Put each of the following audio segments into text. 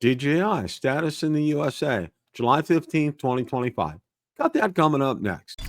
DJI status in the USA, July 15th, 2025. Got that coming up next.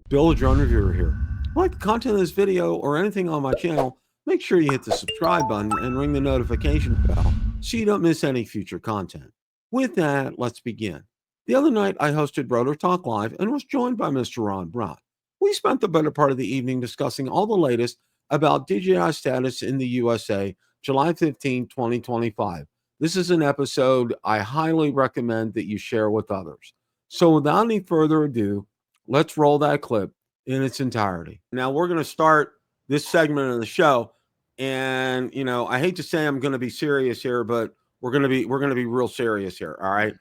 Bill, the drone reviewer here. Like the content of this video or anything on my channel, make sure you hit the subscribe button and ring the notification bell so you don't miss any future content. With that, let's begin. The other night, I hosted Rotor Talk Live and was joined by Mr. Ron Brown. We spent the better part of the evening discussing all the latest about DJI status in the USA, July 15, 2025. This is an episode I highly recommend that you share with others. So without any further ado, let's roll that clip in its entirety. Now we're going to start this segment of the show, and I hate to say I'm going to be serious here, but we're going to be real serious here. All right.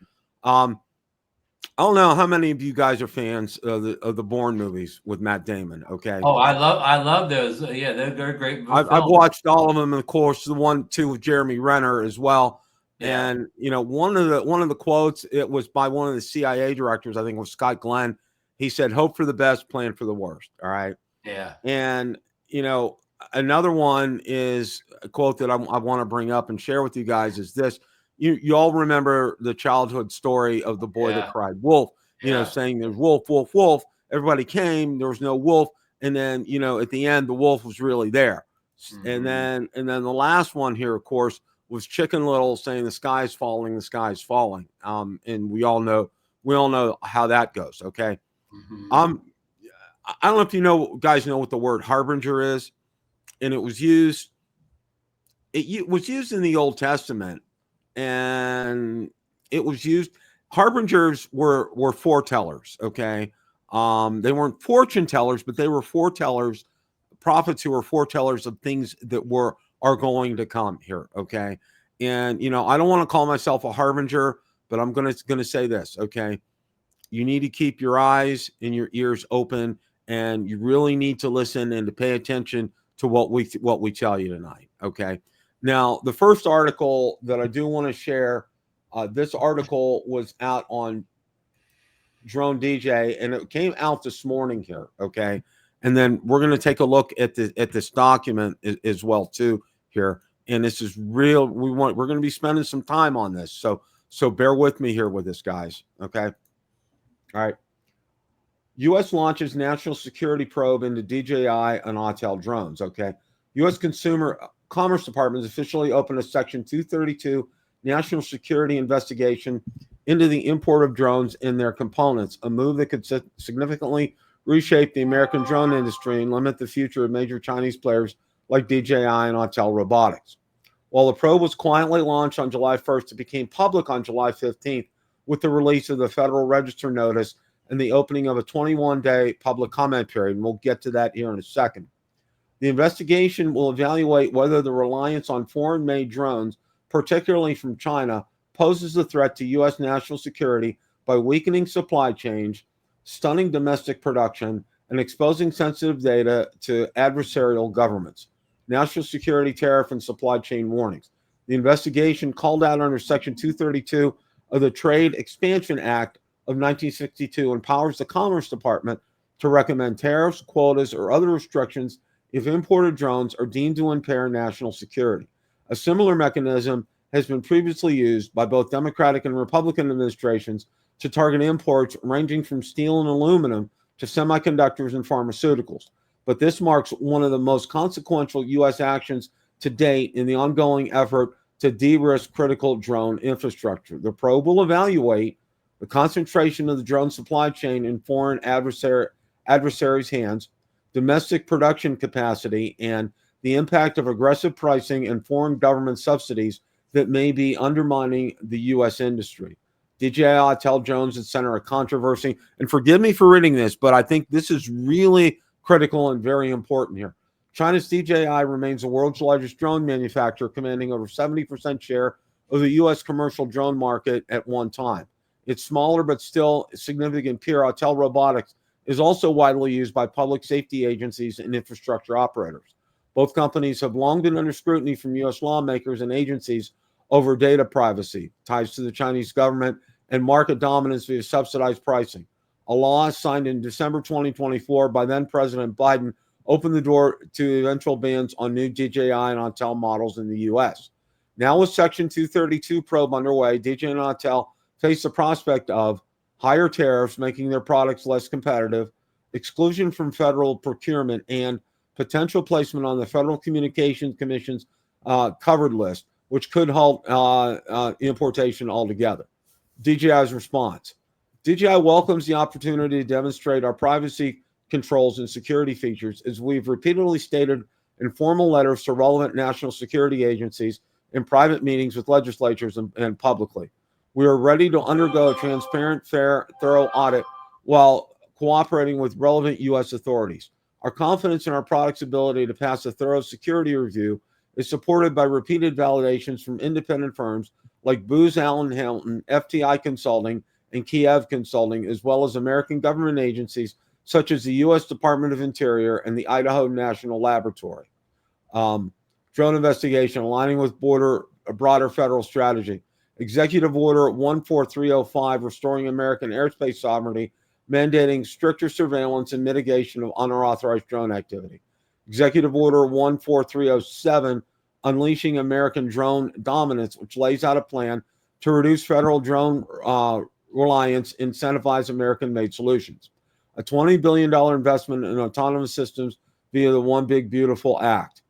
I don't know how many of you guys are fans of the Bourne movies with Matt Damon. Okay. Oh, I love those. Yeah, they're great. I've watched all of them, and of course the 1, 2 with Jeremy Renner as well. Yeah. And one of the quotes, it was by one of the CIA directors, I think it was Scott Glenn. He said, "Hope for the best, plan for the worst." All right. Yeah. And another one is a quote that I want to bring up and share with you guys is this. You all remember the childhood story of the boy that cried wolf, saying there's wolf, wolf, wolf. Everybody came, there was no wolf. And then, at the end, the wolf was really there. Mm-hmm. And then the last one here, of course, was Chicken Little saying the sky's falling, the sky's falling. And we all know how that goes. Okay. Mm-hmm. I don't know if guys know what the word harbinger is. And it was used in the Old Testament. And it was used. Harbingers were foretellers. Okay, they weren't fortune tellers, but they were foretellers, prophets who were foretellers of things that are going to come here. Okay, and I don't want to call myself a harbinger, but I'm gonna say this. Okay, you need to keep your eyes and your ears open, and you really need to listen and to pay attention to what we tell you tonight. Okay. Now, the first article that I do want to share, this article was out on Drone DJ, and it came out this morning here, okay? And then we're going to take a look at this document as well too here. And this is real. We're going to be spending some time on this, so bear with me here with this, guys. Okay. All right. U.S. launches national security probe into DJI and Autel drones. Okay. U.S. Consumer Commerce Department has officially opened a Section 232 national security investigation into the import of drones and their components, a move that could significantly reshape the American drone industry and limit the future of major Chinese players like DJI and Autel Robotics. While the probe was quietly launched on July 1st, it became public on July 15th with the release of the Federal Register notice and the opening of a 21-day public comment period, and we'll get to that here in a second. The investigation will evaluate whether the reliance on foreign-made drones, particularly from China, poses a threat to U.S. national security by weakening supply chains, stunning domestic production, and exposing sensitive data to adversarial governments. National security, tariff, and supply chain warnings. The investigation, called out under Section 232 of the Trade Expansion Act of 1962, empowers the Commerce Department to recommend tariffs, quotas, or other restrictions if imported drones are deemed to impair national security. A similar mechanism has been previously used by both Democratic and Republican administrations to target imports ranging from steel and aluminum to semiconductors and pharmaceuticals. But this marks one of the most consequential U.S. actions to date in the ongoing effort to de-risk critical drone infrastructure. The probe will evaluate the concentration of the drone supply chain in foreign adversaries' hands, domestic production capacity, and the impact of aggressive pricing and foreign government subsidies that may be undermining the U.S. industry. DJI Autel drones at center of controversy. And forgive me for reading this, but I think this is really critical and very important here. China's DJI remains the world's largest drone manufacturer, commanding over 70% share of the U.S. commercial drone market at one time. Its smaller but still significant peer, Autel Robotics, is also widely used by public safety agencies and infrastructure operators. Both companies have long been under scrutiny from U.S. lawmakers and agencies over data privacy, ties to the Chinese government, and market dominance via subsidized pricing. A law signed in December 2024 by then President Biden opened the door to eventual bans on new DJI and Autel models in the U.S. Now, with Section 232 probe underway, DJI and Autel face the prospect of higher tariffs, making their products less competitive, exclusion from federal procurement, and potential placement on the Federal Communications Commission's covered list, which could halt importation altogether. DJI's response. DJI welcomes the opportunity to demonstrate our privacy controls and security features, as we've repeatedly stated in formal letters to relevant national security agencies, in private meetings with legislatures, and publicly. We are ready to undergo a transparent, fair, thorough audit while cooperating with relevant U.S. authorities. Our confidence in our product's ability to pass a thorough security review is supported by repeated validations from independent firms like Booz Allen Hamilton, FTI Consulting, and Kiev Consulting, as well as American government agencies such as the U.S. Department of Interior and the Idaho National Laboratory. Drone investigation aligning with a broader federal strategy. Executive Order 14305, restoring American airspace sovereignty, mandating stricter surveillance and mitigation of unauthorized drone activity. Executive Order 14307, unleashing American drone dominance, which lays out a plan to reduce federal drone reliance, incentivize American-made solutions. A $20 billion investment in autonomous systems via the One Big Beautiful Act.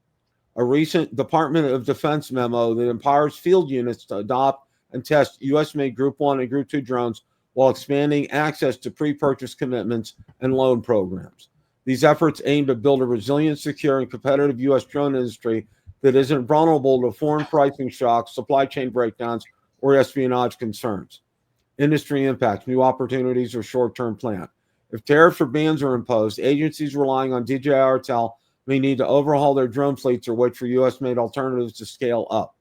A recent Department of Defense memo that empowers field units to adopt and test U.S.-made Group 1 and Group 2 drones while expanding access to pre-purchase commitments and loan programs. These efforts aim to build a resilient, secure, and competitive U.S. drone industry that isn't vulnerable to foreign pricing shocks, supply chain breakdowns, or espionage concerns. Industry impact, new opportunities, or short-term plan. If tariffs or bans are imposed, agencies relying on DJI Autel may need to overhaul their drone fleets or wait for U.S.-made alternatives to scale up.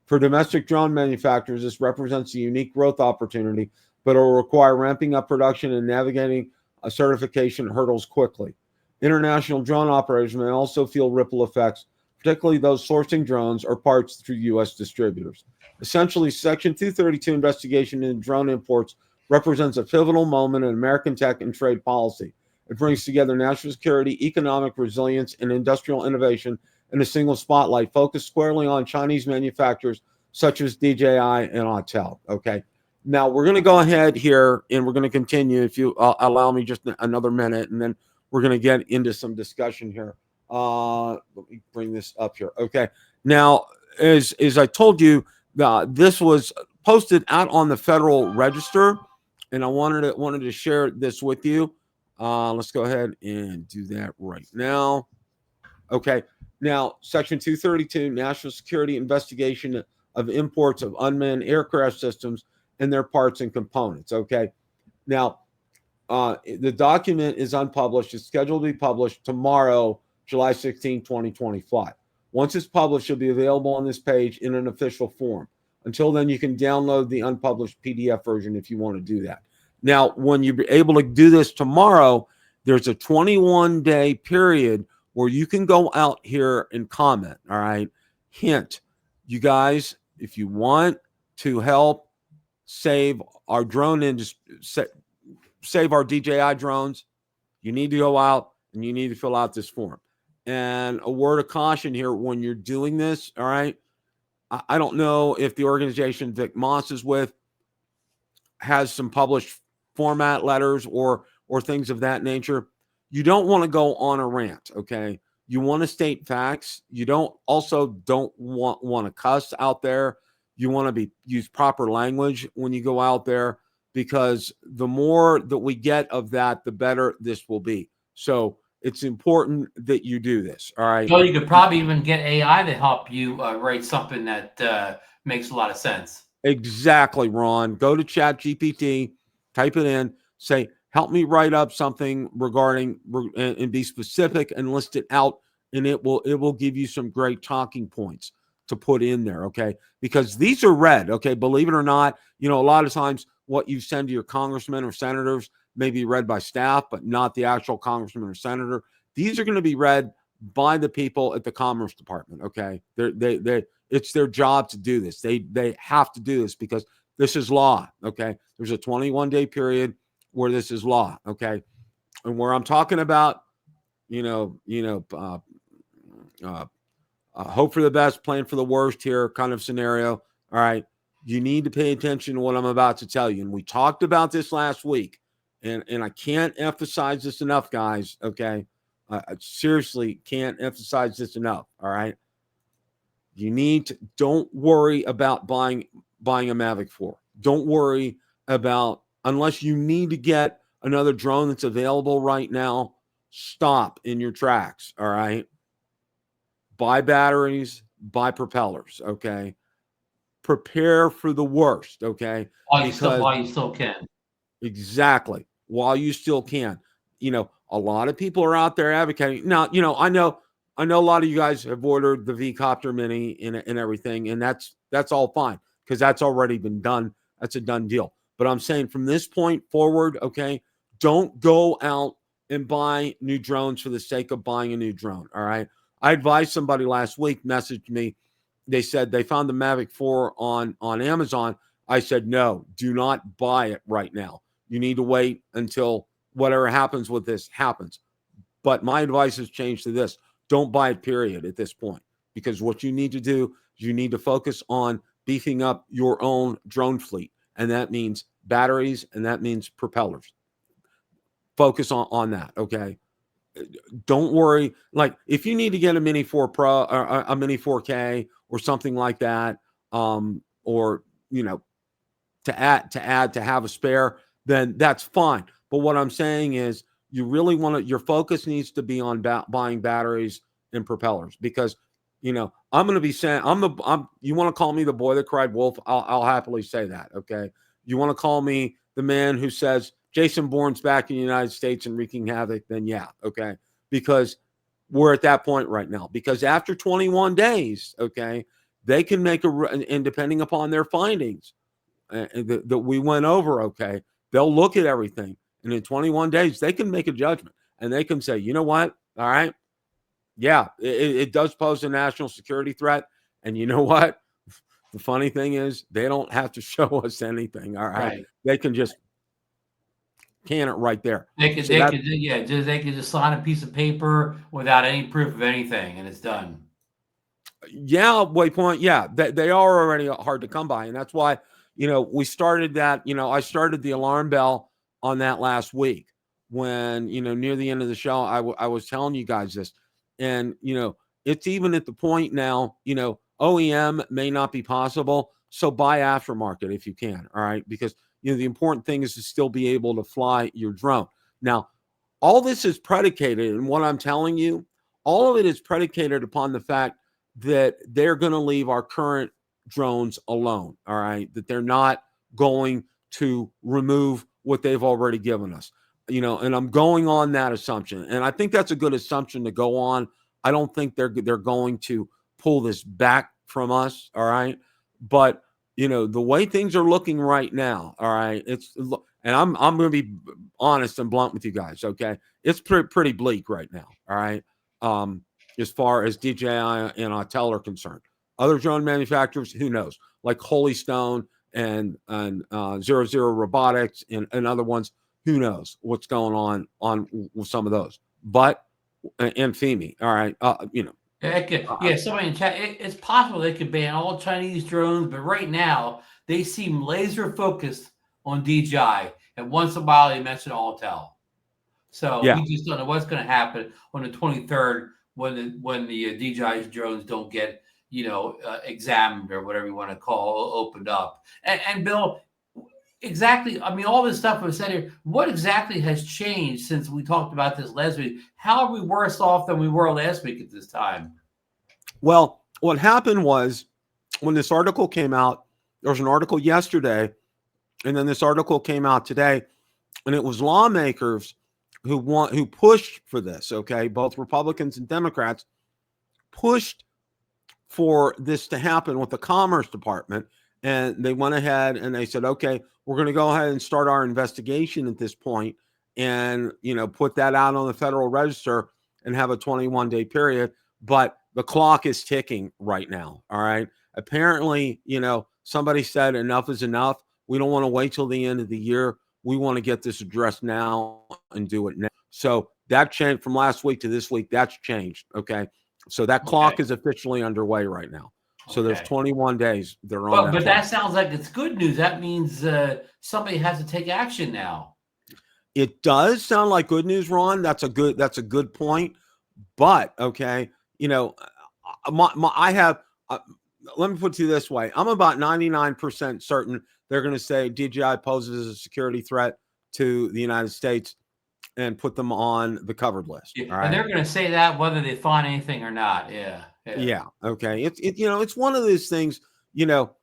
For domestic drone manufacturers, this represents a unique growth opportunity, but it will require ramping up production and navigating certification hurdles quickly. International drone operators may also feel ripple effects, particularly those sourcing drones or parts through U.S. distributors. Essentially, Section 232 investigation into drone imports represents a pivotal moment in American tech and trade policy. It brings together national security, economic resilience, and industrial innovation in a single spotlight, focused squarely on Chinese manufacturers such as DJI and Autel. Okay. Now, we're going to go ahead here and we're going to continue, if you allow me just another minute, and then we're going to get into some discussion here. Let me bring this up here. Okay. Now, as I told you, this was posted out on the Federal Register, and I wanted to share this with you. Let's go ahead and do that right now. Okay. Now, Section 232, National Security Investigation of Imports of Unmanned Aircraft Systems and their parts and components. Okay. Now, the document is unpublished. It's scheduled to be published tomorrow, July 16, 2025. Once it's published, it'll be available on this page in an official form. Until then, you can download the unpublished PDF version if you want to do that. Now, when you're able to do this tomorrow, there's a 21-day period where you can go out here and comment. All right. Hint, you guys, if you want to help save our drone industry, save our DJI drones, you need to go out and you need to fill out this form. And a word of caution here when you're doing this. All right. I don't know if the organization Vic Moss is with has some published format letters or things of that nature. You don't want to go on a rant, okay? You want to state facts. You don't want to cuss out there. You want to use proper language when you go out there, because the more that we get of that, the better this will be. So it's important that you do this, all right? So you could probably even get AI to help you write something that makes a lot of sense. Exactly, Ron. Go to ChatGPT, type it in, say, help me write up something regarding, and be specific and list it out, and it will give you some great talking points to put in there, okay? Because these are read, okay? Believe it or not, a lot of times what you send to your congressmen or senators may be read by staff, but not the actual congressman or senator. These are going to be read by the people at the Commerce Department, okay? It's their job to do this. They have to do this because this is law, okay? There's a 21-day period where this is law, okay? And where I'm talking about hope for the best, plan for the worst here kind of scenario. All right. You need to pay attention to what I'm about to tell you. And we talked about this last week, and I can't emphasize this enough, guys. Okay. I seriously can't emphasize this enough. All right. Don't worry about buying a Mavic 4. Don't worry about, unless you need to get another drone that's available right now, stop in your tracks. All right. Buy batteries, buy propellers. Okay. Prepare for the worst. Okay. While you still can. Exactly. While you still can. A lot of people are out there advocating. Now, I know a lot of you guys have ordered the V-Copter Mini and everything, and that's all fine because that's already been done. That's a done deal. But I'm saying from this point forward, okay, don't go out and buy new drones for the sake of buying a new drone. All right. I advised somebody last week, messaged me. They said they found the Mavic 4 on Amazon. I said, no, do not buy it right now. You need to wait until whatever happens with this happens. But my advice has changed to this. Don't buy it, period, at this point. Because what you need to do is you need to focus on beefing up your own drone fleet. And that means batteries and that means propellers. Focus on that, okay? Don't worry. Like, if you need to get a Mini 4 Pro or a Mini 4K or something like that, or, to have a spare, then that's fine. But what I'm saying is you really your focus needs to be on buying batteries and propellers, because, I'm going to be saying, you want to call me the boy that cried wolf? I'll happily say that. Okay. You want to call me the man who says Jason Bourne's back in the United States and wreaking havoc? Then yeah. Okay. Because we're at that point right now, because after 21 days, okay, they can make and depending upon their findings that we went over, okay, they'll look at everything. And in 21 days, they can make a judgment and they can say, you know what? All right. Yeah, it does pose a national security threat. And you know what? The funny thing is they don't have to show us anything. All right. They can just can it right there. They could just sign a piece of paper without any proof of anything, and it's done. Yeah, Waypoint. Yeah, they are already hard to come by. And that's why, we started that, I started the alarm bell on that last week when, near the end of the show, I was telling you guys this. And, it's even at the point now, OEM may not be possible. So buy aftermarket if you can. All right. Because, the important thing is to still be able to fly your drone. Now, all this is predicated, and what I'm telling you, all of it is predicated upon the fact that they're going to leave our current drones alone. All right. That they're not going to remove what they've already given us, and I'm going on that assumption. And I think that's a good assumption to go on. I don't think they're going to pull this back from us. All right. But, the way things are looking right now. All right. And I'm going to be honest and blunt with you guys. Okay. It's pretty bleak right now. All right. As far as DJI and Autel are concerned. Other drone manufacturers, who knows? Like Holy Stone and 00 Robotics and other ones, who knows what's going on with some of those. But and FEMI, all right, somebody in chat. It's possible they could ban all Chinese drones, but right now they seem laser focused on DJI. And once in a while they mention Autel. So we just don't know what's going to happen on the 23rd when the DJI drones don't get examined or whatever you want to call opened up. And Bill, exactly. I mean, all this stuff was said here. What exactly has changed since we talked about this last week? How are we worse off than we were last week at this time? Well, what happened was when this article came out, there was an article yesterday, and then this article came out today, and it was lawmakers who pushed for this. Okay, both Republicans and Democrats pushed for this to happen with the Commerce Department. And they went ahead and they said, okay, we're going to go ahead and start our investigation at this point and, put that out on the Federal Register and have a 21-day period. But the clock is ticking right now. All right. Apparently, somebody said enough is enough. We don't want to wait till the end of the year. We want to get this addressed now and do it now. So That changed from last week to this week. That's changed. Okay. So that clock is officially underway right now. So there's 21 days they're on. But that sounds like it's good news. That means somebody has to take action now. It does sound like good news, Ron. That's a good point. But okay, you know, I have. Let me put it to you this way: I'm about 99% certain they're going to say DJI poses a security threat to the United States and put them on the covered list. Yeah. Right? And they're going to say that whether they find anything or not. Yeah. Okay. It's one of those things. You know,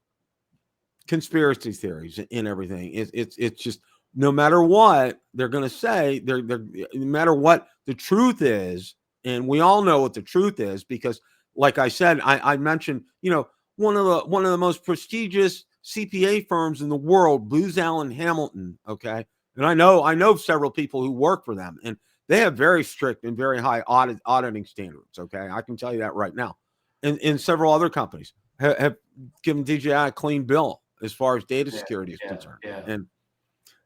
conspiracy theories and everything. It's just no matter what they're going to say, they're no matter what the truth is, and we all know what the truth is because, like I said, I mentioned, you know, one of the most prestigious CPA firms in the world, Booz Allen Hamilton. Okay, and I know several people who work for them, and they have very strict and very high auditing standards. Okay, I can tell you that right now, and several other companies have given DJI a clean bill as far as data security is concerned. And,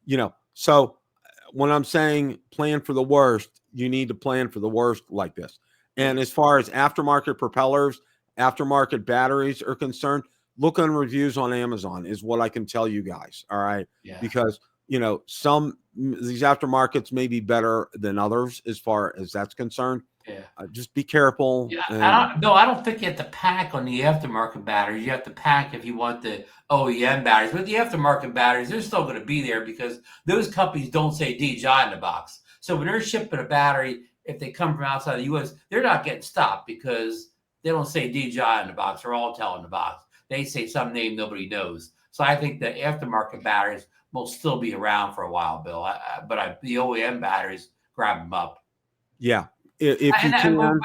you know, so when I'm saying plan for the worst, you need to plan for the worst like this. And as far as aftermarket propellers, aftermarket batteries are concerned, look on reviews on Amazon is what I can tell you guys. All right. Because, you know, these aftermarkets may be better than others as far as that's concerned. Just be careful. I don't think you have to pack on the aftermarket batteries. You have to pack if you want the OEM batteries. But the aftermarket batteries, they're still going to be there because those companies don't say DJI in the box. So when they're shipping a battery, if they come from outside the U.S., they're not getting stopped because they don't say DJI in the box or Autel in the box. They say some name nobody knows. So I think the aftermarket batteries will still be around for a while, Bill. The OEM batteries, grab them up. Yeah. If you can.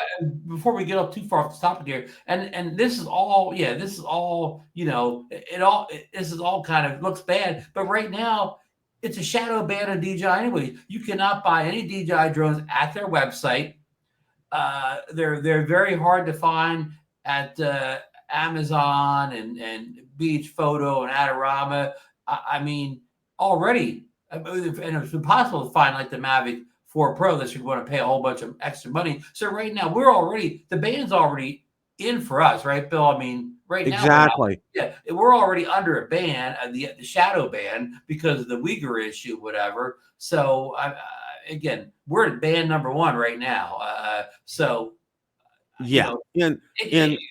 Before we get up too far off the topic here, and this is all, you know, this is all kind of looks bad, but right now it's a shadow ban of DJI anyway. You cannot buy any DJI drones at their website. They're very hard to find at Amazon and Beach Photo and Adorama. I mean, already, and it's impossible to find like the Mavic 4 Pro unless you're going to pay a whole bunch of extra money. So right now the ban's already in for us, right, Bill? I mean, right now, exactly. We're already under a ban, the shadow ban because of the Weaguer issue, whatever. So again, we're at ban number 1 right now. You know,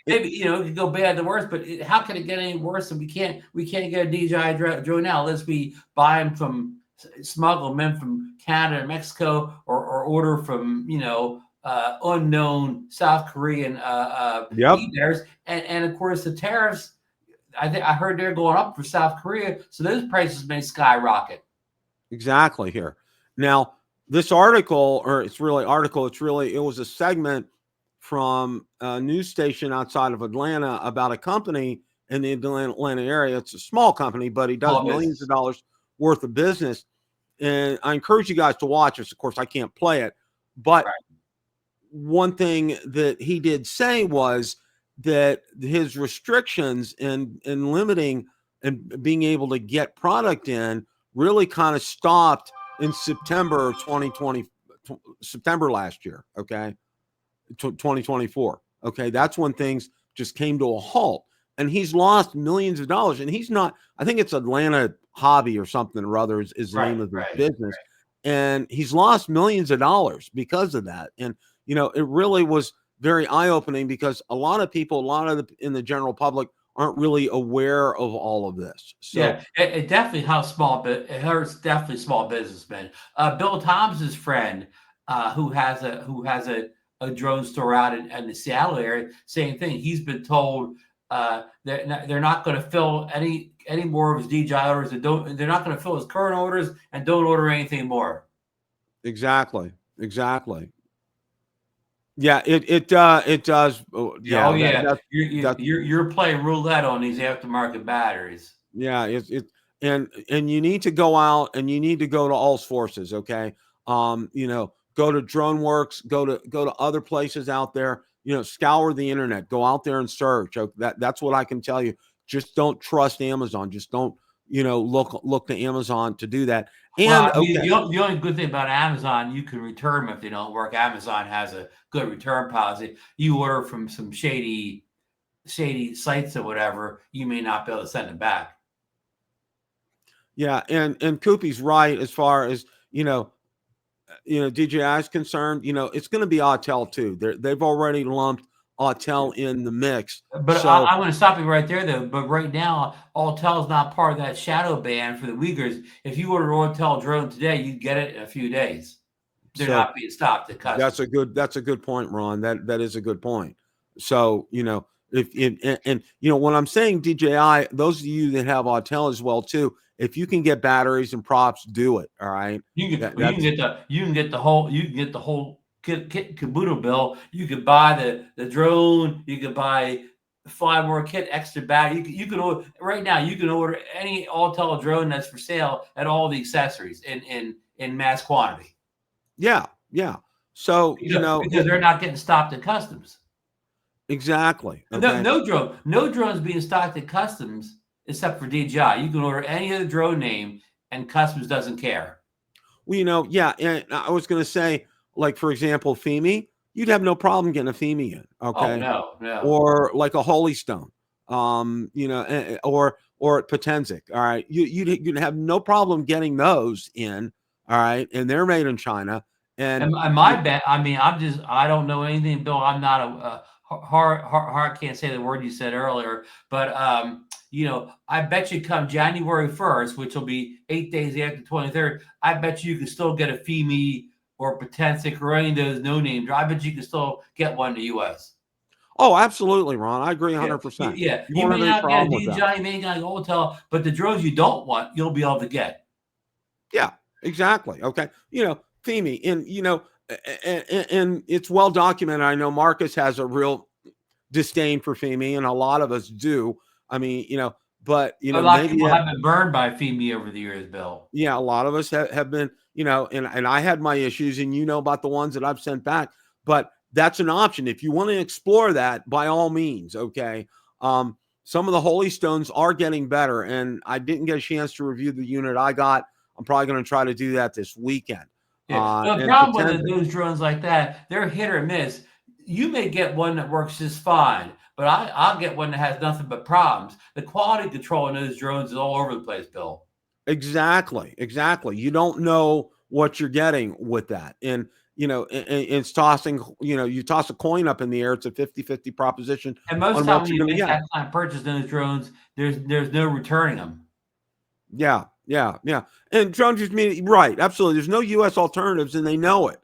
maybe you know it could go bad to worse, but how can it get any worse? And we can't get a DJI drone now unless we buy them from. Smuggle them in from Canada and Mexico or order from, you know, unknown South Korean e-bears. And of course the tariffs, I heard they're going up for South Korea, so those prices may skyrocket. Exactly. Here now, this article, it was a segment from a news station outside of Atlanta about a company in the Atlanta area. It's a small company, but he does millions of dollars worth of business. And I encourage you guys to watch this. Of course, I can't play it, but one thing that he did say was that his restrictions in limiting and being able to get product in really kind of stopped in September 2020, September last year. Okay. 2024. Okay. That's when things just came to a halt. And he's lost millions of dollars. And he's not, I think it's Atlanta Hobby or something or other is the name of his business. And he's lost millions of dollars because of that. And, you know, it really was very eye-opening because a lot of people, in the general public aren't really aware of all of this. So it definitely helps definitely small businessmen. Bill Thomas's friend, who has a drone store out in the Seattle area, same thing. He's been told they're not going to fill any more of his DJI orders. They're not going to fill his current orders and don't order anything more. Exactly. Yeah, it does. You're playing roulette on these aftermarket batteries. Yeah, and you need to go out and you need to go to all sources. Okay, you know, go to DroneWorks, go to other places out there. You know, scour the internet, go out there and search. That's what I can tell you. Just don't trust Amazon. Just don't look to Amazon to do that. And well, I mean, the only good thing about Amazon, you can return them if they don't work. Amazon has a good return policy. You order from some shady sites or whatever, you may not be able to send them back. Yeah, and Koopy's right as far as DJI is concerned. It's going to be Autel too. They've already lumped Autel in the mix. But so, I'm going to stop you right there, though. But right now, Autel is not part of that shadow ban for the Weaguers. If you order an Autel drone today, you get it in a few days. They're not being stopped at customs. That's a good point, Ron. That is a good point. So when I'm saying DJI, those of you that have Autel as well too, if you can get batteries and props, do it. All right. You can get the whole kit caboodle bill. You could buy the drone. You could buy the fly more kit, extra battery. You can order right now. You can order any Autel drone that's for sale at all the accessories in mass quantity. Yeah. So because they're not getting stopped at customs. Exactly. Okay. No drones being stocked at customs except for DJI. You can order any other drone name, and customs doesn't care. Well, yeah, and I was going to say, like for example, FEMI, you'd have no problem getting a FEMI in. Okay. Oh, no. Or like a Holy Stone, or Potenzic. All right, you'd have no problem getting those in. All right, and they're made in China. And my bet, I mean, I don't know anything, Bill. I'm not a hard can't say the word you said earlier, but I bet you come January 1st, which will be 8 days after 23rd, I bet you can still get a FEMI or Potenzic or any of those no names. I bet you can still get one in the U.S. Oh, absolutely, Ron. I agree 100%. Yeah. You may not get a DJI, you may not get an Autel, but the drones you don't want, you'll be able to get. Yeah, exactly. Okay. FEMI, and it's well documented. I know Marcus has a real disdain for FEMI, and a lot of us do. I mean, but a lot of people have been burned by FEMI over the years, Bill. Yeah, a lot of us have been, and I had my issues, and about the ones that I've sent back. But that's an option if you want to explore that. By all means, okay. Some of the Holy Stones are getting better, and I didn't get a chance to review the unit I got. I'm probably going to try to do that this weekend. Yeah. The problem with those drones like that, they're hit or miss. You may get one that works just fine, but I'll get one that has nothing but problems. The quality control in those drones is all over the place, Bill. Exactly. You don't know what you're getting with that. And, it's tossing, you toss a coin up in the air. It's a 50-50 proposition. And most times when you make that kind of purchase in those drones, there's no returning them. Yeah. And drones just mean, right. Absolutely. There's no U.S. alternatives, and they know it.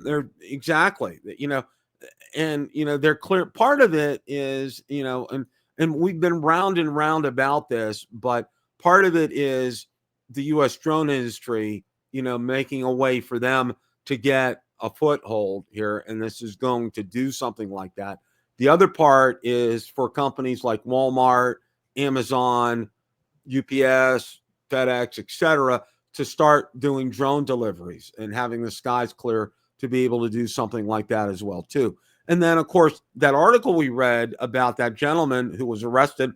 They're exactly, and, they're clear. Part of it is, and we've been round and round about this, but part of it is the U.S. drone industry, making a way for them to get a foothold here. And this is going to do something like that. The other part is for companies like Walmart, Amazon, UPS, FedEx, etc., to start doing drone deliveries and having the skies clear to be able to do something like that as well too. And then, of course, that article we read about that gentleman who was arrested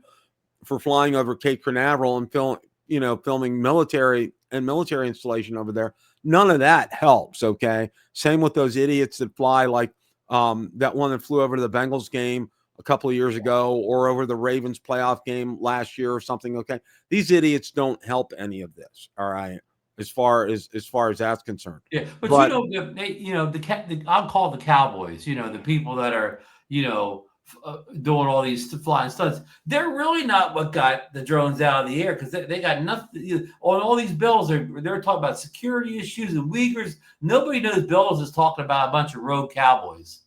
for flying over Cape Canaveral and filming military installation over there. None of that helps. Okay. Same with those idiots that fly like that one that flew over to the Bengals game a couple of years ago, or over the Ravens playoff game last year or something. Okay. These idiots don't help any of this. All right. As far as that's concerned. Yeah. But I'll call the Cowboys, the people that are, doing all these flying stunts. They're really not what got the drones out of the air, because they got nothing on all these bills. They're talking about security issues and Weaguers. Nobody knows bills is talking about a bunch of rogue cowboys.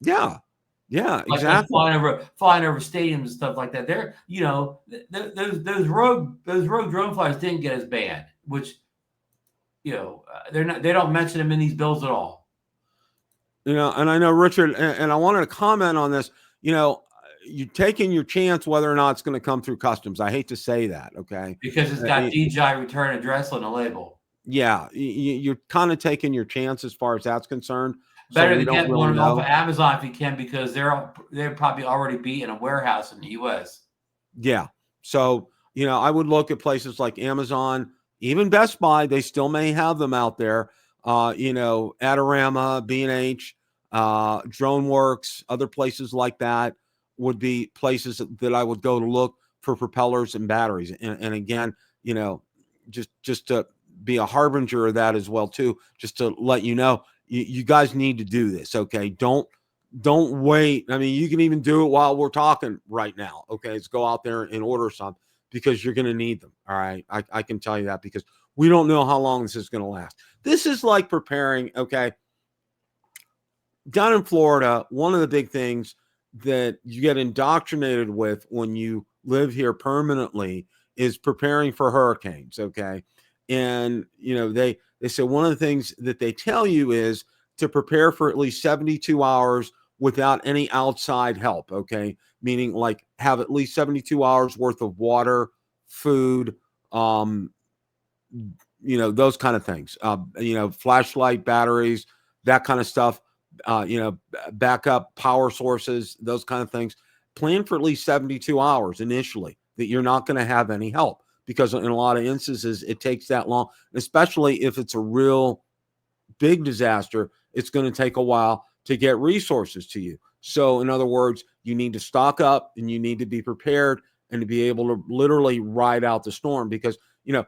Yeah. Yeah, like exactly. Flying over stadiums and stuff like that. They're, those rogue drone flyers didn't get as banned, which, they don't mention them in these bills at all. And I know Richard, and I wanted to comment on this. You're taking your chance whether or not it's going to come through customs. I hate to say that, okay? Because it's got DJI return address on the label. Yeah, you're kind of taking your chance as far as that's concerned. Better to get one off of Amazon if you can, because they're probably already be in a warehouse in the U.S. Yeah. So, you know, I would look at places like Amazon, even Best Buy. They still may have them out there. You know, Adorama, B&H, DroneWorks, other places like that would be places that I would go to look for propellers and batteries. And again, you know, just to be a harbinger of that as well too, just to let you know, you guys need to do this. Okay. Don't wait. I mean, you can even do it while we're talking right now. Okay. Let's go out there and order some, because you're going to need them. All right. I can tell you that, because we don't know how long this is going to last. This is like preparing. Okay. Down in Florida, one of the big things that you get indoctrinated with when you live here permanently is preparing for hurricanes. Okay. And, you know, they say one of the things that they tell you is to prepare for at least 72 hours without any outside help. Okay. Meaning like have at least 72 hours worth of water, food, you know, those kind of things, you know, flashlight, batteries, that kind of stuff, you know, backup power sources, those kind of things. Plan for at least 72 hours initially that you're not going to have any help, because in a lot of instances, it takes that long, especially if it's a real big disaster. It's going to take a while to get resources to you. So in other words, you need to stock up and you need to be prepared and to be able to literally ride out the storm, because, you know,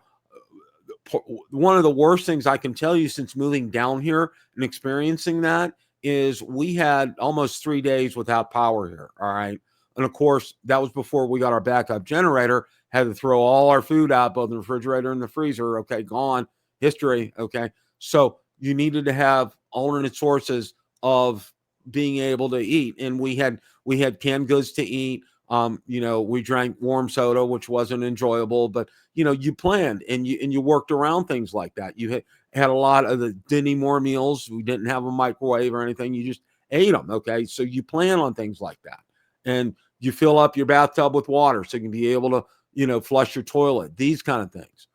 one of the worst things I can tell you since moving down here and experiencing that is we had almost 3 days without power here. All right. And of course, that was before we got our backup generator, had to throw all our food out, both the refrigerator and the freezer. Okay. Gone. History. Okay. So you needed to have alternate sources of being able to eat. And we had canned goods to eat. You know, we drank warm soda, which wasn't enjoyable, but you know, you planned and you worked around things like that. You had a lot of the didn't eat more meals. We didn't have a microwave or anything. You just ate them. Okay. So you plan on things like that, and you fill up your bathtub with water so you can be able to, you know, flush your toilet, these kind of things.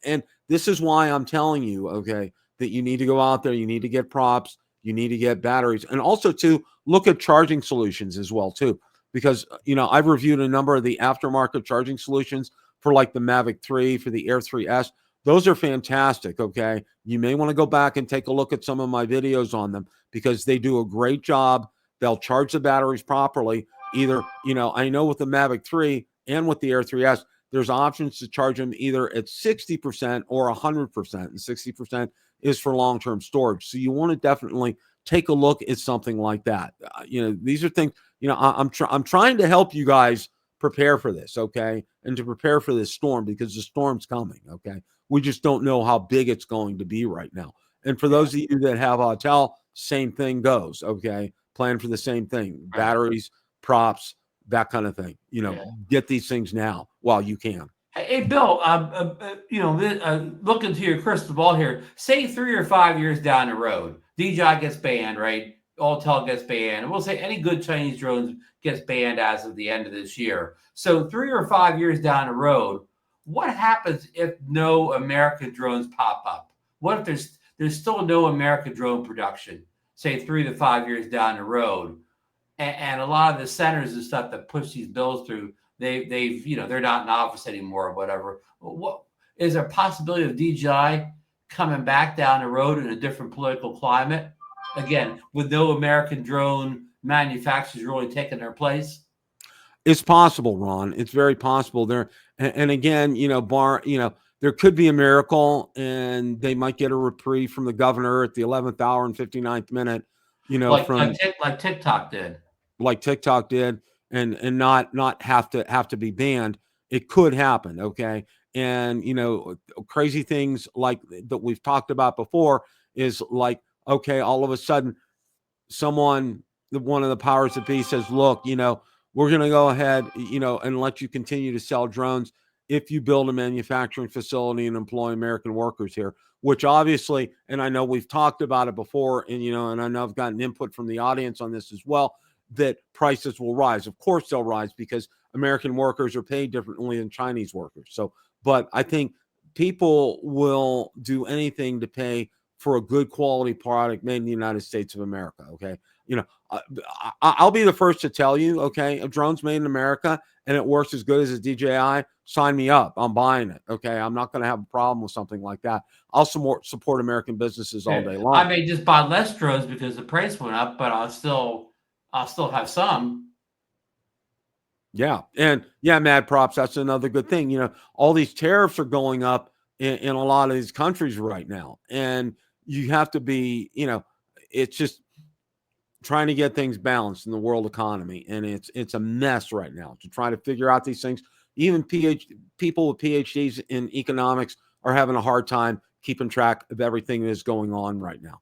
And this is why I'm telling you, okay, that you need to go out there, you need to get props, you need to get batteries, and also to look at charging solutions as well too. Because, you know, I've reviewed a number of the aftermarket charging solutions for like the Mavic 3, for the Air 3S. Those are fantastic, okay? You may want to go back and take a look at some of my videos on them, because they do a great job. They'll charge the batteries properly. Either, you know, I know with the Mavic 3 and with the Air 3S, there's options to charge them either at 60% or 100%. And 60% is for long-term storage. So you want to definitely take a look at something like that. You know, these are things, you know, I'm trying to help you guys prepare for this, okay? And to prepare for this storm, because the storm's coming, okay? We just don't know how big it's going to be right now. And for those of you that have Autel, same thing goes, okay? Plan for the same thing. Batteries, props, that kind of thing. You know, get these things now while you can. Hey, Bill, you know, look into your crystal ball here. Say 3 or 5 years down the road, DJI gets banned, right? Autel gets banned. And we'll say any good Chinese drones gets banned as of the end of this year. So 3 or 5 years down the road, what happens if no American drones pop up? What if there's still no American drone production, say 3 to 5 years down the road? And a lot of the centers and stuff that push these bills through, they've you know, they're not in office anymore or whatever. What is there a possibility of DJI coming back down the road in a different political climate again, with no American drone manufacturers really taking their place? It's possible, Ron. It's very possible. There, and again, you know, there could be a miracle, and they might get a reprieve from the governor at the 11th hour and 59th minute. You know, like TikTok did. Like TikTok did, and not have to be banned. It could happen, okay? And you know, crazy things like that we've talked about before is like, okay, all of a sudden someone, one of the powers that be says, look, you know, we're going to go ahead, you know, and let you continue to sell drones if you build a manufacturing facility and employ American workers here, which obviously, and I know we've talked about it before, and, you know, and I know I've gotten input from the audience on this as well, that prices will rise. Of course they'll rise, because American workers are paid differently than Chinese workers. So, but I think people will do anything to pay for a good quality product made in the United States of America. Okay. You know, I'll be the first to tell you, okay, a drone's made in America and it works as good as a DJI, sign me up. I'm buying it. Okay. I'm not going to have a problem with something like that. I'll support American businesses all day long. I may just buy less drones because the price went up, but I'll still have some. Yeah. And yeah, mad props. That's another good thing. You know, all these tariffs are going up in a lot of these countries right now. And you have to be, you know, it's just trying to get things balanced in the world economy. And it's a mess right now to try to figure out these things. Even people with PhDs in economics are having a hard time keeping track of everything that is going on right now.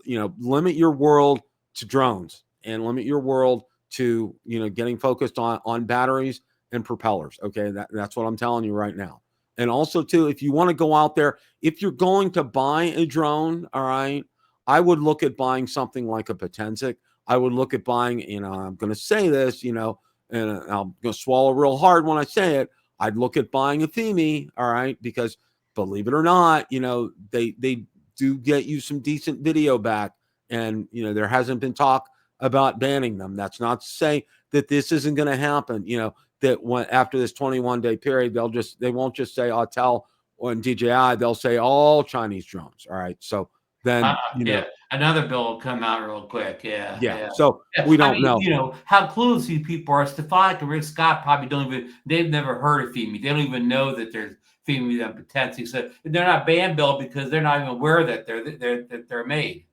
You know, limit your world to drones and limit your world to, you know, getting focused on batteries and propellers. Okay. That's what I'm telling you right now. And also too, if you want to go out there, if you're going to buy a drone, all right, I would look at buying something like a Potensic. I would look at buying, you know, I'm going to say this, you know, and I'm going to swallow real hard when I say it. I'd look at buying a Femi, all right, because believe it or not, you know, they do get you some decent video back. And, you know, there hasn't been talk about banning them. That's not to say that this isn't going to happen, you know, that when after this 21-day period, they won't just say Autel or DJI, they'll say all Chinese drones. All right. So then, you know, another bill will come out real quick. Yeah. So we don't know. You know how clueless these people are. Stefanik and Rick Scott probably they've never heard of Femi. They don't even know that there's Femi and Potensic. So they're not banned bill because they're not even aware that they're made.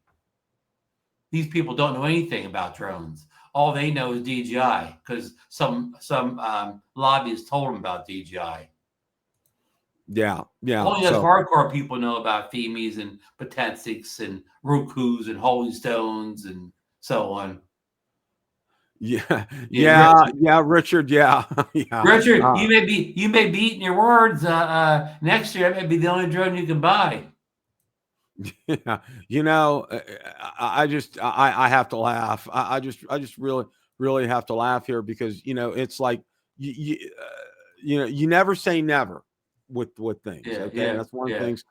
These people don't know anything about drones. All they know is DJI because some lobbyists told them about DJI. Yeah. Only us hardcore people know about Femis and Potensics and Rokus and Holy Stones and so on. Yeah, Richard. Yeah. Richard, you may be eating your words. Next year, that may be the only drone you can buy. Yeah, you know, I have to laugh. I just really have to laugh here because, you know, it's like you know, you never say never with things. Okay, that's one of the things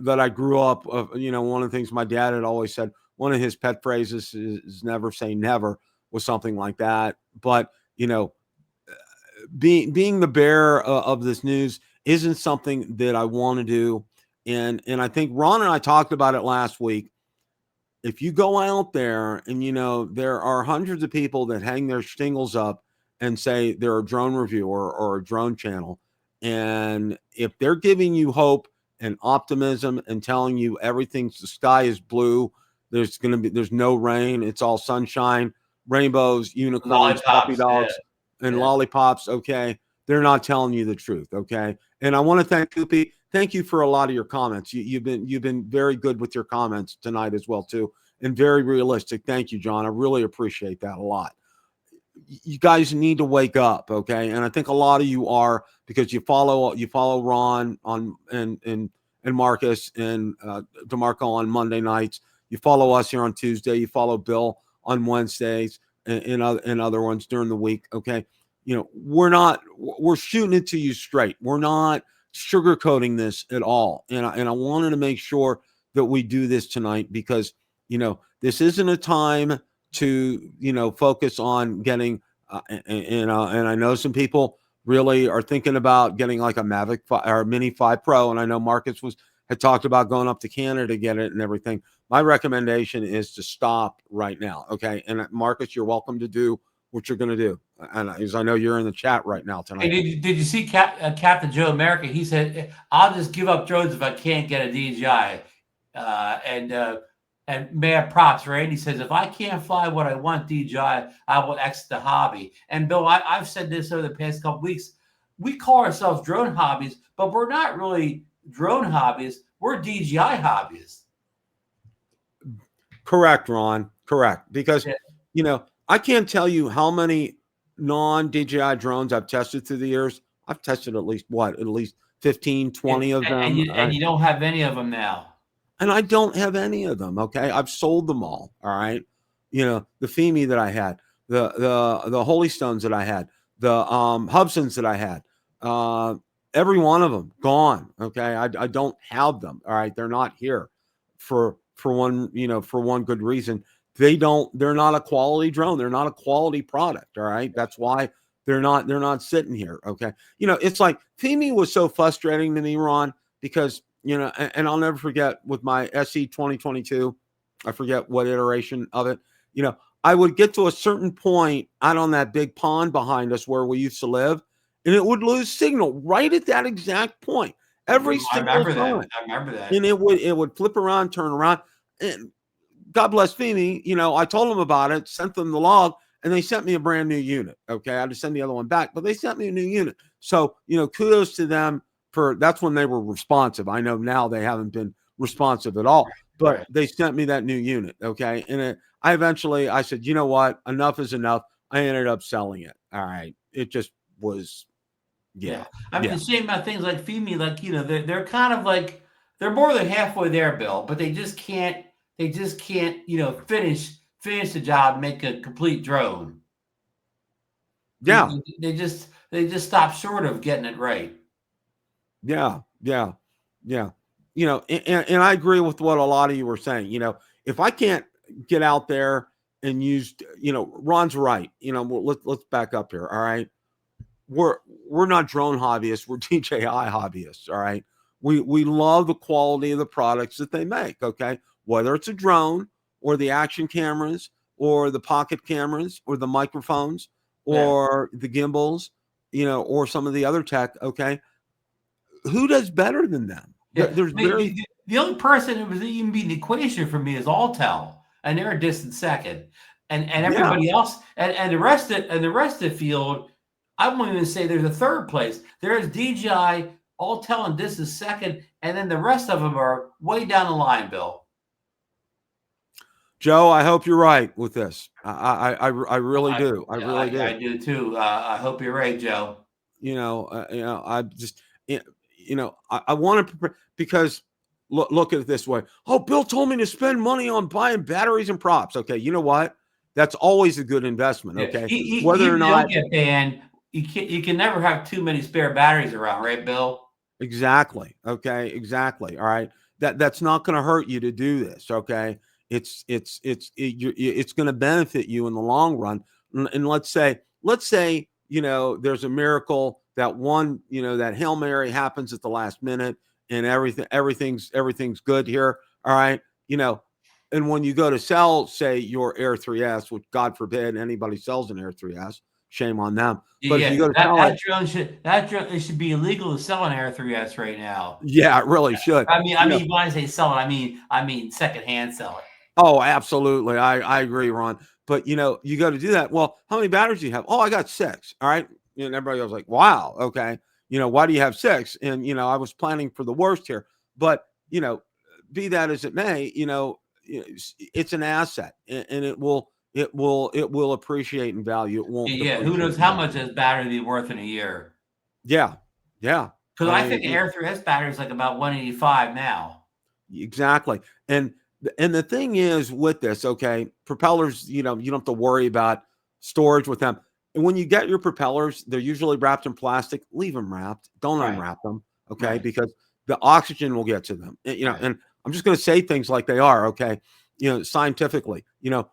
that I grew up of. You know, one of the things my dad had always said. One of his pet phrases is never say never, with something like that. But, you know, being the bearer of this news isn't something that I want to do. And I think Ron and I talked about it last week. If you go out there and, you know, there are hundreds of people that hang their shingles up and say they're a drone reviewer or a drone channel. And if they're giving you hope and optimism and telling you the sky is blue, there's no rain, it's all sunshine, rainbows, unicorns, puppy dogs, and lollipops. Okay. They're not telling you the truth. Okay. And I want to thank Koopy. Thank you for a lot of your comments. You've been very good with your comments tonight as well too, and very realistic. Thank you, John. I really appreciate that a lot. You guys need to wake up, okay? And I think a lot of you are, because you follow Ron on and Marcus and DeMarco on Monday nights. You follow us here on Tuesday. You follow Bill on Wednesdays and other ones during the week. Okay, you know, we're shooting it to you straight. We're not sugarcoating this at all. And I wanted to make sure that we do this tonight because, you know, this isn't a time to, you know, focus on getting, and I know some people really are thinking about getting like a Mavic or Mini 5 Pro. And I know Marcus had talked about going up to Canada to get it and everything. My recommendation is to stop right now. Okay. And Marcus, you're welcome to do what you're going to do. And as I know you're in the chat right now tonight. Hey, did you see Captain Joe America? He said, "I'll just give up drones if I can't get a DJI." And mad props, right? He says, "If I can't fly what I want DJI, I will exit the hobby." And Bill, I've said this over the past couple of weeks. We call ourselves drone hobbies, but we're not really drone hobbies. We're DJI hobbies. Correct, Ron. Correct. Because, you know, I can't tell you how many non-DJI drones I've tested through the years. I've tested at least 15, 20 of them. And you don't have any of them now. And I don't have any of them. Okay. I've sold them all. All right. You know, the Femi that I had, the Holy Stones that I had, the Hubsons that I had, every one of them gone. Okay. I don't have them. All right. They're not here for one good reason. they're not a quality drone. They're not a quality product. All right. That's why they're not sitting here. Okay. It's like Femi was so frustrating to me, Ron, because, and I'll never forget with my SE 2022, I forget what iteration of it, I would get to a certain point out on that big pond behind us where we used to live, and it would lose signal right at that exact point every single time. I remember that. And it would flip around, turn around, and God bless Femi, I told them about it, sent them the log, and they sent me a brand new unit. Okay. I had to send the other one back, but they sent me a new unit. So, kudos to them that's when they were responsive. I know now they haven't been responsive at all, but they sent me that new unit. Okay. And I said, you know what? Enough is enough. I ended up selling it. All right. It just was, yeah. I mean, the shame about things like Femi, like, they're kind of like, they're more than halfway there, Bill, but they just can't, finish the job, make a complete drone. Yeah. They just stop short of getting it right. Yeah. And I agree with what a lot of you were saying. If I can't get out there and use, Ron's right. Let's back up here. All right. We're not drone hobbyists. We're DJI hobbyists. All right. We love the quality of the products that they make. Okay. Whether it's a drone or the action cameras or the pocket cameras or the microphones or the gimbals, or some of the other tech. Okay. Who does better than them? Yeah. The only person who was even beating the equation for me is Autel, and they're a distant second. And everybody else and the rest of the field, I won't even say there's a third place. There's DJI, Autel, and this is second, and then the rest of them are way down the line, Bill. Joe, I hope you're right with this. I really do. I really do. I do too. I hope you're right, Joe. I just, I want to prepare because look at it this way. Oh, Bill told me to spend money on buying batteries and props. Okay, you know what? That's always a good investment. Okay, whether or not you get banned, you can never have too many spare batteries around, right, Bill? Exactly. Okay. Exactly. All right. That's not going to hurt you to do this. Okay. It's going to benefit you in the long run. And let's say, there's a miracle that that Hail Mary happens at the last minute and everything's good here. All right. And when you go to sell, say your Air 3S, which God forbid anybody sells an Air 3S, shame on them. But if you go to that drone, it should be illegal to sell an Air 3S right now. Yeah, it really should. I mean, when I say sell it, I mean secondhand sell it. Oh, absolutely. I agree, Ron. But you go to do that. Well, how many batteries do you have? Oh, I got 6. All right. And everybody was like, wow, okay. Why do you have 6? And I was planning for the worst here. But be that as it may, it's an asset and it will appreciate in value. It won't. Yeah. Who knows how much this battery will be worth in a year? Yeah. Yeah. Because I think Air 3S battery is like about 185 now. Exactly. And the thing is with this, okay, propellers, you don't have to worry about storage with them. And when you get your propellers, they're usually wrapped in plastic. Leave them wrapped. Don't unwrap them. Okay. Because the oxygen will get to them. And I'm just going to say things like they are. Okay. Scientifically,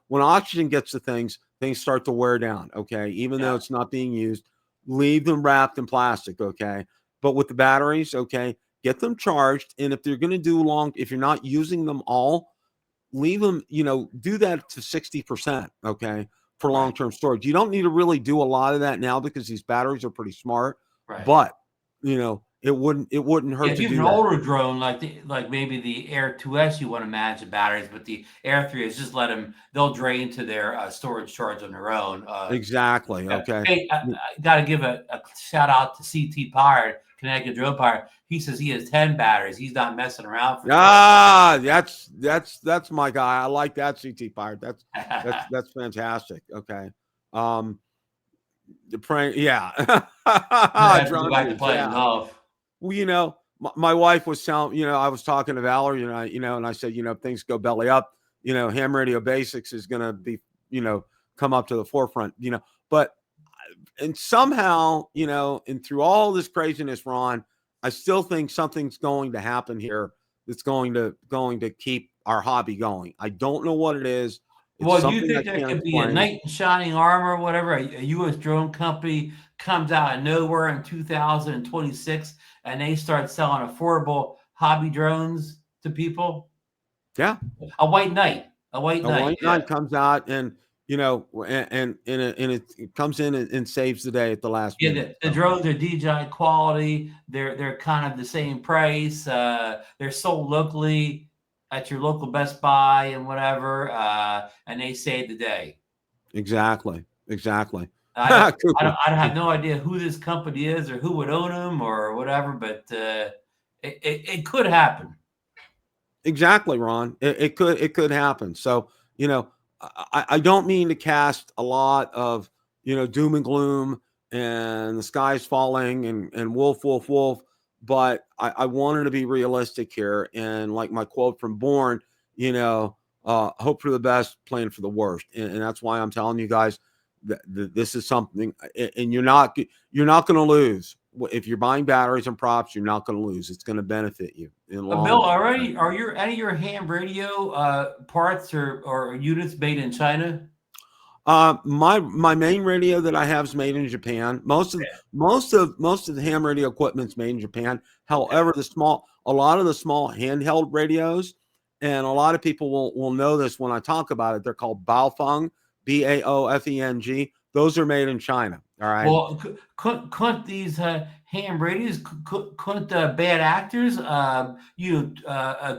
when oxygen gets to things start to wear down. Okay. Even though it's not being used, leave them wrapped in plastic. Okay. But with the batteries, okay, get them charged. And if they're going to if you're not using them all, leave them, do that to 60%. Okay. For long-term storage. You don't need to really do a lot of that now because these batteries are pretty smart, but it wouldn't hurt to do that. If you have an older drone like maybe the Air 2S, you want to manage the batteries, but the Air 3 is just they'll drain to their storage charge on their own. Exactly. Okay. Hey, I got to give a shout out to CT Pirate, Connecticut Drone Pirate. He says he has 10 batteries. He's not messing around. That's my guy. I like that, CT Pirate. That's fantastic. Okay. The prank, yeah. Back to playing golf. Well, my wife was telling, I was talking to Valerie, and I said, things go belly up, ham radio basics is going to be, come up to the forefront, but, and somehow, and through all this craziness, Ron, I still think something's going to happen here that's going to keep our hobby going. I don't know what it is. It's Well, do you something I think there can't could be a explain. knight in shining armor, or whatever? A U.S. drone company comes out of nowhere in 2026, and they start selling affordable hobby drones to people. Yeah. A white knight, a white A knight. white Yeah, knight comes out and, it comes in and saves the day at the last yeah. minute. The So, drones are DJI quality. They're kind of the same price. They're sold locally at your local Best Buy and whatever, and they save the day. exactly. Exactly. I don't, Cooper. I don't have no idea who this company is or who would own them or whatever, but it could happen. Exactly, Ron. It could happen. So, I don't mean to cast a lot of, doom and gloom and the sky's falling and wolf, wolf, wolf. But I wanted to be realistic here. And like my quote from Bourne, hope for the best, plan for the worst. And that's why I'm telling you guys that this is something, and you're not going to lose. If you're buying batteries and props, you're not going to lose. It's going to benefit you in the long Bill, run. are any of your ham radio parts or units made in China? My main radio that I have is made in Japan. Most of the ham radio equipment's made in Japan. However, a lot of the small handheld radios, and a lot of people will know this when I talk about it. They're called Baofeng, Baofeng. Those are made in China. All right. Well, couldn't these ham radios, couldn't bad actors,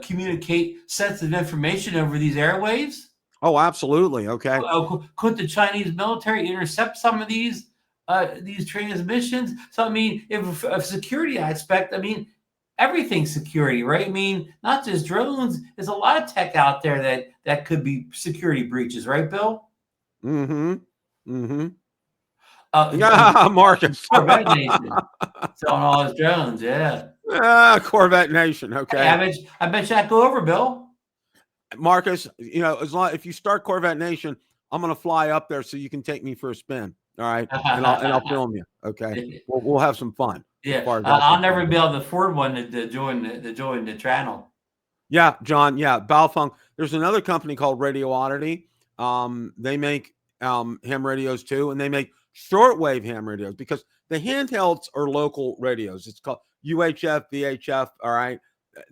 communicate sensitive information over these airwaves? Oh, absolutely. Okay. Could the Chinese military intercept some of these transmissions? So I mean, if a security aspect, I mean, everything's security, right? I mean, not just drones. There's a lot of tech out there that could be security breaches, right, Bill? Mm-hmm. Mm-hmm. Yeah, Marcus. Corvette Nation selling all his drones. Yeah. Corvette Nation. Okay. Hey, I bet you I'd go over, Bill. Marcus, if you start Corvette Nation, I'm going to fly up there so you can take me for a spin. All right. And I'll film you. Okay. We'll have some fun. Yeah. I'll never be able to afford one to join the channel. Yeah, John. Yeah. Baofeng. There's another company called Radio Oddity. They make ham radios too, and they make shortwave ham radios because the handhelds are local radios. It's called UHF, VHF. All right.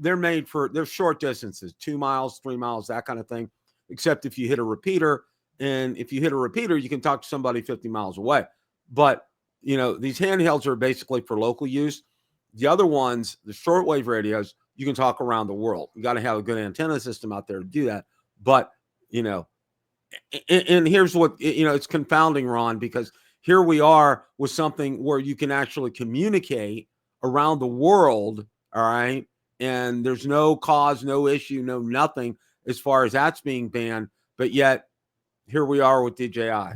They're short distances, 2 miles, 3 miles, that kind of thing. Except if you hit a repeater, and if you hit a repeater, you can talk to somebody 50 miles away. But these handhelds are basically for local use. The other ones, the shortwave radios, you can talk around the world. You got to have a good antenna system out there to do that. But and here's what it's confounding, Ron, because here we are with something where you can actually communicate around the world. All right. And there's no cause, no issue, no nothing as far as that's being banned. But yet here we are with DJI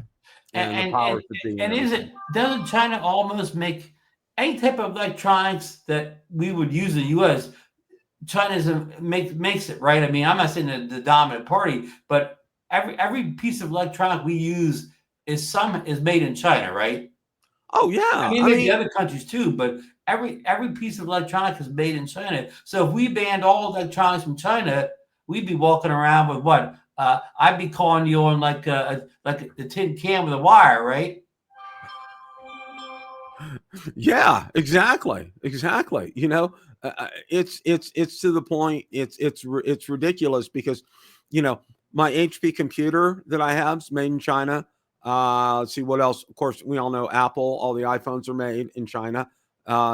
and the powers that be. And doesn't China almost make any type of electronics that we would use in the U.S.? China makes it, right? I mean, I'm not saying the dominant party, but every piece of electronic we use is made in China, right? Oh yeah. I mean, maybe other countries too, but every piece of electronic is made in China. So if we banned all electronics from China, we'd be walking around with what? I'd be calling you on like the tin can with a wire, right? Yeah, exactly. It's to the point. It's ridiculous because, my HP computer that I have is made in China. Let's see what else. Of course, we all know Apple. All the iPhones are made in China.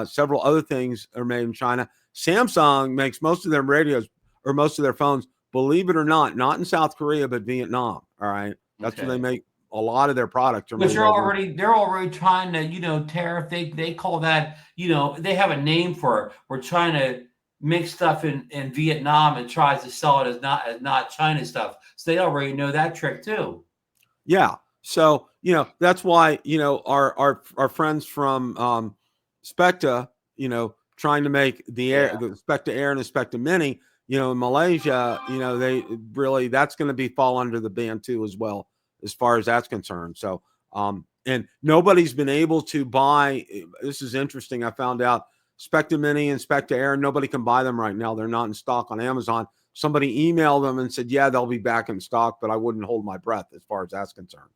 Several other things are made in China. Samsung makes most of their radios or most of their phones, believe it or not in South Korea, but Vietnam. All right. That's where they make a lot of their products. Which they're already trying to, tariff. They call that, they have a name for it. We're trying to make stuff in Vietnam and tries to sell it as not China stuff. So they already know that trick too. Yeah. So, that's why, our friends from Specta, trying to make the Specta Air and the Specta Mini, in Malaysia, that's going to be fall under the ban too, as well, as far as that's concerned. So, and nobody's been able to buy, this is interesting. I found out Specta Mini and Specta Air, nobody can buy them right now. They're not in stock on Amazon. somebody emailed them and said, yeah, they'll be back in stock, but I wouldn't hold my breath as far as that's concerned,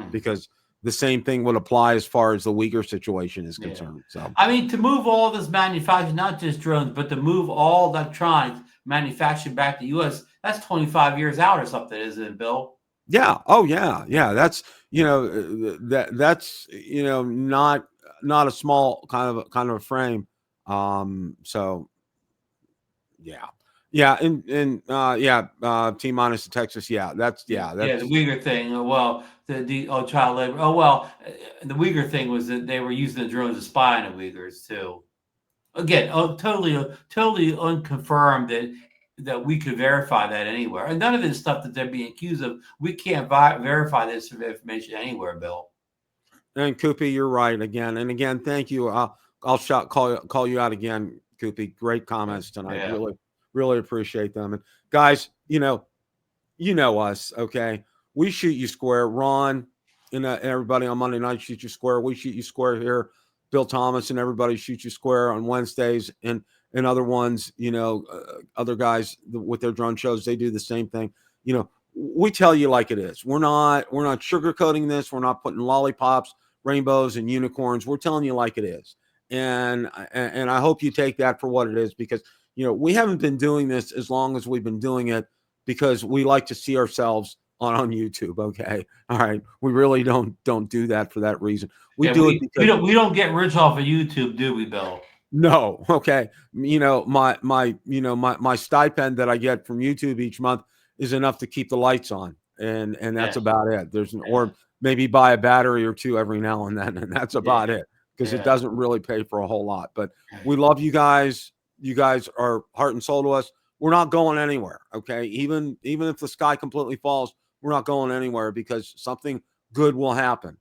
because the same thing would apply as far as the Weaguer situation is concerned. So, I mean, to move all this manufacturing, not just drones, but to move all electronics manufactured back to the U.S., that's 25 years out or something, isn't it, Bill? Yeah. Oh, yeah. Yeah. That's, that's, not a small kind of a frame. So yeah. Yeah. T minus the Texas. Yeah. That's the Weaguer thing. Well, the child labor. The Weaguer thing was that they were using the drones to spy on the Uyghurs too. Again, totally unconfirmed that we could verify that anywhere. And none of this stuff that they're being accused of, we can't verify this information anywhere, Bill. And Koopy, you're right again. And again, thank you. I'll call you out again, Koopy. Great comments tonight. Yeah. Really appreciate them. And guys, you know us, okay? We shoot you square. Ron and everybody on Monday night shoot you square. We shoot you square here. Bill Thomas and everybody shoot you square on Wednesdays, and other ones, other guys with their drone shows, they do the same thing. We tell you like it is. We're not sugarcoating this. We're not putting lollipops, rainbows, and unicorns. We're telling you like it is. And I hope you take that for what it is, because we haven't been doing this as long as we've been doing it because we like to see ourselves on YouTube. Okay. All right. We really don't do that for that reason. We do it because we don't get rich off of YouTube, do we, Bill? No. Okay. My stipend that I get from YouTube each month is enough to keep the lights on. And that's about it. Or maybe buy a battery or two every now and then. And that's about it, because it doesn't really pay for a whole lot, but we love you guys. You guys are heart and soul to us. We're not going anywhere. Okay. Even if the sky completely falls, we're not going anywhere, because something good will happen.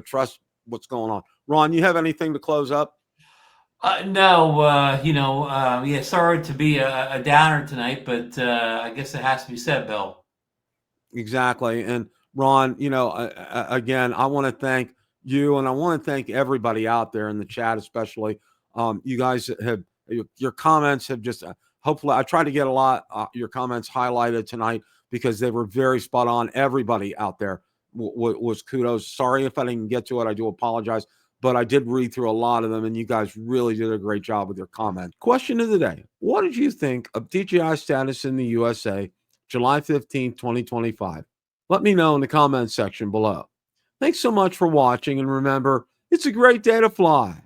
Trust what's going on. Ron, you have anything to close up? No. Sorry to be a downer tonight, but I guess it has to be said, Bill. Exactly. And Ron, again, I want to thank you, and I want to thank everybody out there in the chat, especially. You guys have, your comments have just, hopefully I tried to get a lot your comments highlighted tonight, because they were very spot on. Everybody out there was kudos. Sorry if I didn't get to it. I do apologize, but I did read through a lot of them, and you guys really did a great job with your comments. Question of the day: what did you think of DJI status in the USA, July 15th, 2025? Let me know in the comments section below. Thanks so much for watching, and remember, it's a great day to fly.